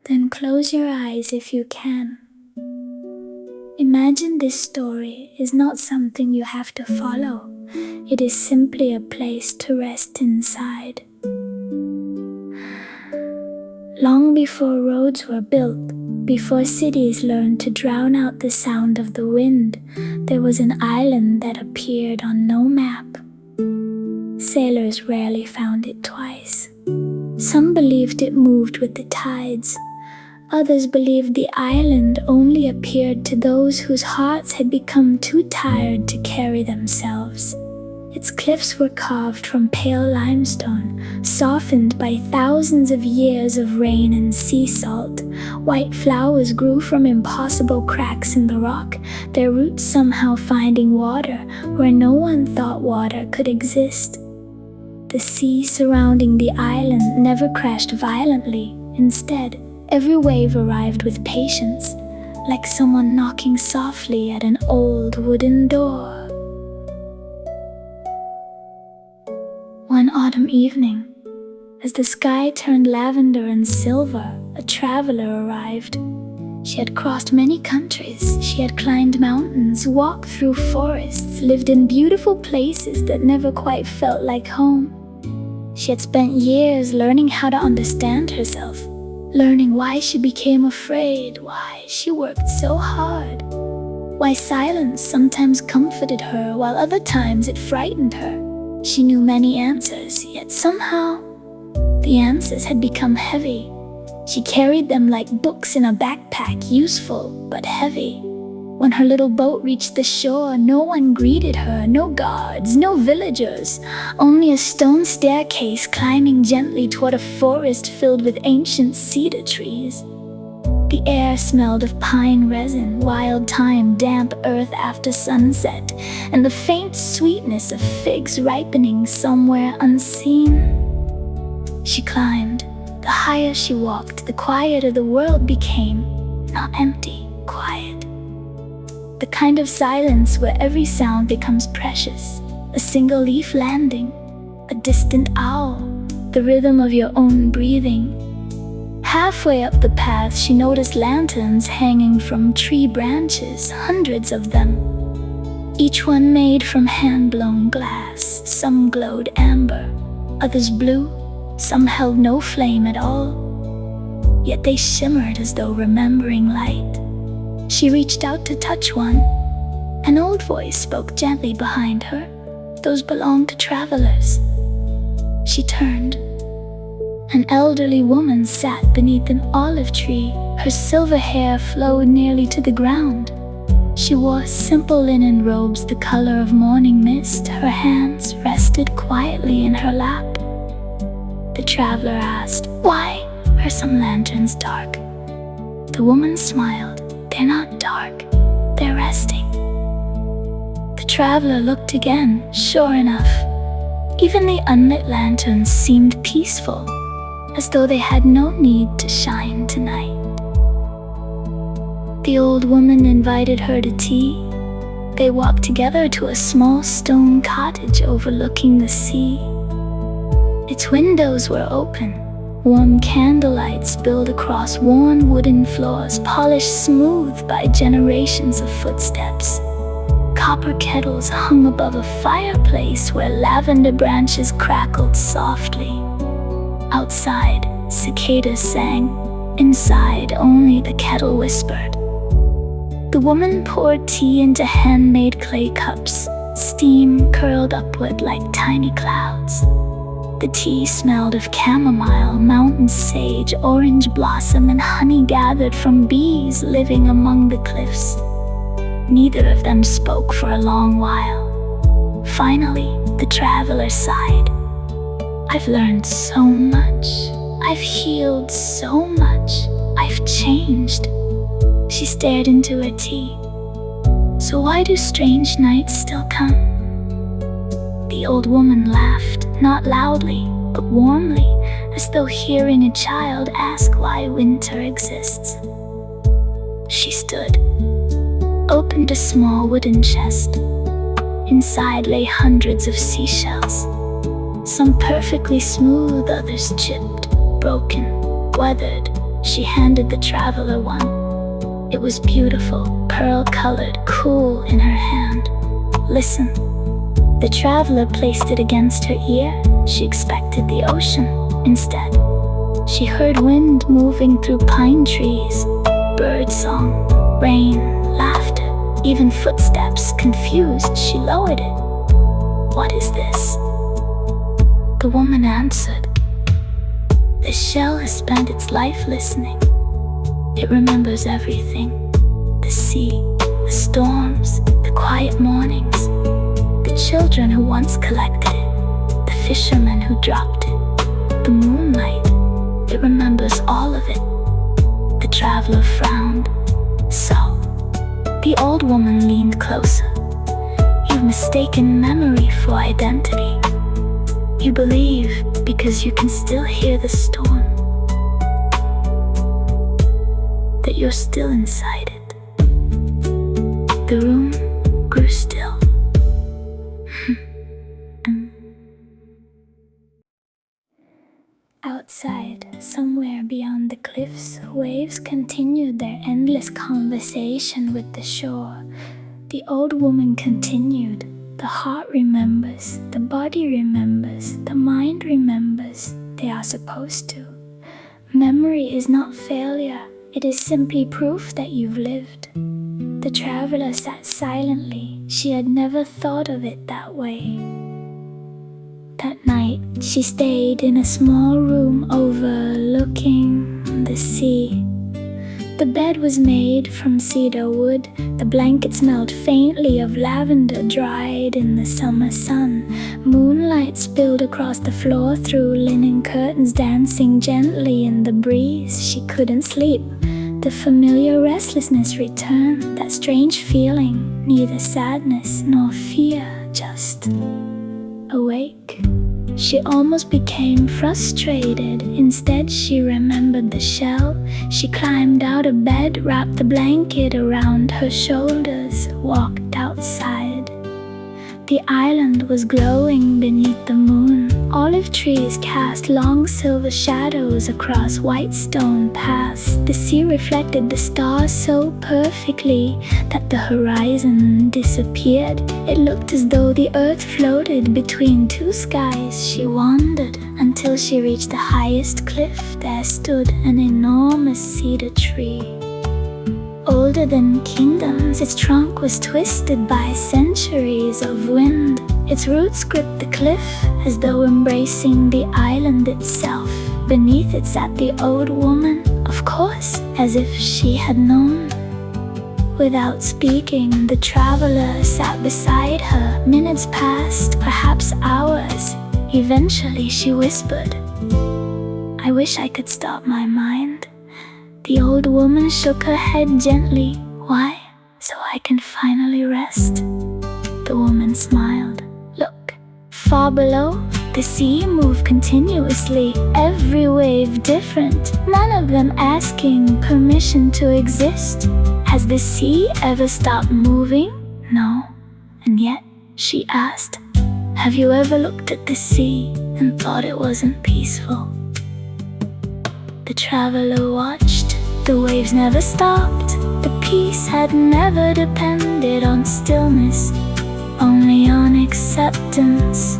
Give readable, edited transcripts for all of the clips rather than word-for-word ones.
Then close your eyes if you can. Imagine this story is not something you have to follow. It is simply a place to rest inside. Long before roads were built, before cities learned to drown out the sound of the wind, there was an island that appeared on no map. Sailors rarely found it twice. Some believed it moved with the tides. Others believed the island only appeared to those whose hearts had become too tired to carry themselves. Its cliffs were carved from pale limestone, softened by thousands of years of rain and sea salt. White flowers grew from impossible cracks in the rock, their roots somehow finding water where no one thought water could exist. The sea surrounding the island never crashed violently. Instead, every wave arrived with patience, like someone knocking softly at an old wooden door. One autumn evening, as the sky turned lavender and silver, a traveler arrived. She had crossed many countries. She had climbed mountains, walked through forests, lived in beautiful places that never quite felt like home. She had spent years learning how to understand herself, learning why she became afraid, why she worked so hard, why silence sometimes comforted her while other times it frightened her. She knew many answers, yet somehow the answers had become heavy. She carried them like books in a backpack, useful but heavy. When her little boat reached the shore, no one greeted her, no guards, no villagers, only a stone staircase climbing gently toward a forest filled with ancient cedar trees. The air smelled of pine resin, wild thyme, damp earth after sunset, and the faint sweetness of figs ripening somewhere unseen. She climbed. The higher she walked, the quieter the world became. Not empty, quiet. The kind of silence where every sound becomes precious. A single leaf landing, a distant owl, the rhythm of your own breathing. Halfway up the path, she noticed lanterns hanging from tree branches, hundreds of them. Each one made from hand-blown glass. Some glowed amber, others blue, some held no flame at all. Yet they shimmered as though remembering light. She reached out to touch one. An old voice spoke gently behind her. Those belonged to travelers. She turned. An elderly woman sat beneath an olive tree. Her silver hair flowed nearly to the ground. She wore simple linen robes the color of morning mist. Her hands rested quietly in her lap. The traveler asked, "Why are some lanterns dark?" The woman smiled. "They're not dark, they're resting." The traveler looked again. Sure enough, even the unlit lanterns seemed peaceful, as though they had no need to shine tonight. The old woman invited her to tea. They walked together to a small stone cottage overlooking the sea. Its windows were open. Warm candlelight spilled across worn wooden floors, polished smooth by generations of footsteps. Copper kettles hung above a fireplace where lavender branches crackled softly. Outside, cicadas sang. Inside, only the kettle whispered. The woman poured tea into handmade clay cups. Steam curled upward like tiny clouds. The tea smelled of chamomile, mountain sage, orange blossom, and honey gathered from bees living among the cliffs. Neither of them spoke for a long while. Finally, the traveler sighed. "I've learned so much. I've healed so much. I've changed." She stared into her tea. "So why do strange nights still come?" The old woman laughed, not loudly, but warmly, as though hearing a child ask why winter exists. She stood, opened a small wooden chest. Inside lay hundreds of seashells, some perfectly smooth, others chipped, broken, weathered, She handed the traveler one. It was beautiful, pearl-colored, cool in her hand. "Listen." The traveler placed it against her ear. She expected the ocean. Instead, she heard wind moving through pine trees, birdsong, rain, laughter, even footsteps. Confused, she lowered it. "What is this?" The woman answered, "The shell has spent its life listening. It remembers everything. The sea, the storms, the quiet mornings, the children who once collected it, the fishermen who dropped it, the moonlight. It remembers all of it." The traveler frowned. "So?" The old woman leaned closer. "You've mistaken memory for identity. You believe because you can still hear the storm, that you're still inside it." The room grew still. Outside, somewhere beyond the cliffs, waves continued their endless conversation with the shore. The old woman continued. "The heart remembers, the body remembers, the mind remembers. They are supposed to. Memory is not failure. It is simply proof that you've lived." The traveler sat silently. She had never thought of it that way. That night, she stayed in a small room overlooking the sea. The bed was made from cedar wood. The blanket smelled faintly of lavender dried in the summer sun. Moonlight spilled across the floor through linen curtains, dancing gently in the breeze. She couldn't sleep. The familiar restlessness returned, that strange feeling, neither sadness nor fear, just awake. She almost became frustrated. Instead, she remembered the shell. She climbed out of bed, wrapped the blanket around her shoulders, walked outside. The island was glowing beneath the moon. Olive trees cast long silver shadows across white stone paths. The sea reflected the stars so perfectly that the horizon disappeared. It looked as though the earth floated between two skies. She wandered until she reached the highest cliff. There stood an enormous cedar tree. Older than kingdoms, its trunk was twisted by centuries of wind. Its roots gripped the cliff as though embracing the island itself. Beneath it sat the old woman, of course, as if she had known. Without speaking, the traveler sat beside her. Minutes passed, perhaps hours. Eventually, she whispered, "I wish I could stop my mind." The old woman shook her head gently. "Why?" "So I can finally rest." The woman smiled. "Look, far below, the sea moved continuously, every wave different, none of them asking permission to exist. Has the sea ever stopped moving?" "No." "And yet," she asked, "have you ever looked at the sea and thought it wasn't peaceful?" The traveler watched. The waves never stopped. The peace had never depended on stillness, only on acceptance.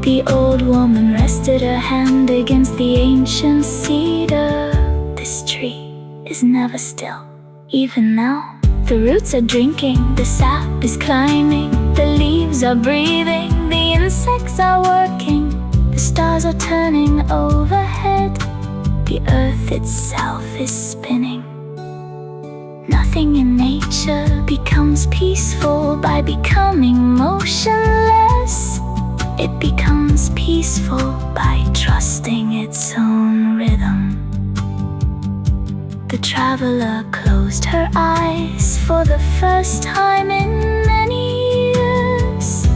The old woman rested her hand against the ancient cedar. This tree is never still. Even now, the roots are drinking, the sap is climbing, the leaves are breathing, the insects are working, the stars are turning overhead. The earth itself is spinning. Nothing in nature becomes peaceful by becoming motionless. It becomes peaceful by trusting its own rhythm. The traveler closed her eyes for the first time in many years.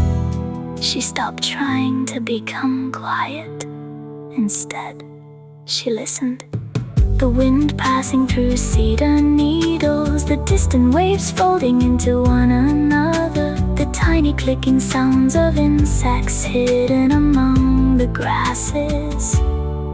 She stopped trying to become quiet. Instead, she listened. The wind passing through cedar needles, the distant waves folding into one another, the tiny clicking sounds of insects hidden among the grasses,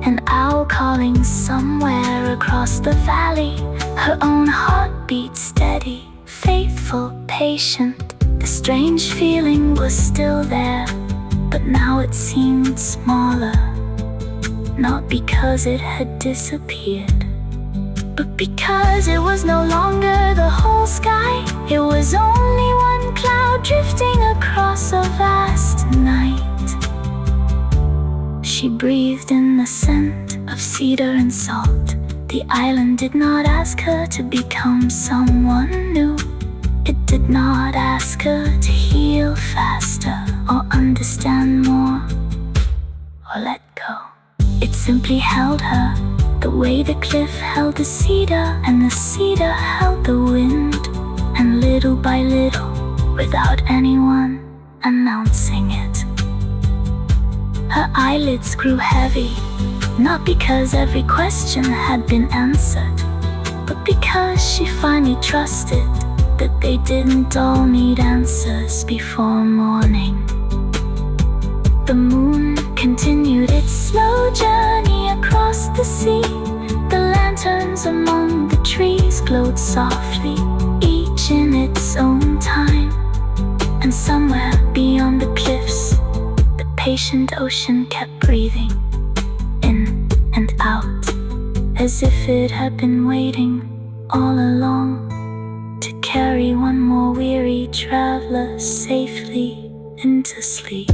an owl calling somewhere across the valley, her own heartbeat steady, faithful, patient. The strange feeling was still there, but now it seemed smaller. Not because it had disappeared, but because it was no longer the whole sky. It was only one cloud drifting across a vast night. She breathed in the scent of cedar and salt. The island did not ask her to become someone new. It did not ask her to heal faster, or understand more, or let go. It simply held her, the way the cliff held the cedar, and the cedar held the wind. And little by little, without anyone announcing it, her eyelids grew heavy, not because every question had been answered, but because she finally trusted that they didn't all need answers before morning. The moon continued its slow journey across the sea. The lanterns among the trees glowed softly, each in its own time. And somewhere beyond the cliffs, the patient ocean kept breathing, in and out, as if it had been waiting all along to carry one more weary traveler safely into sleep.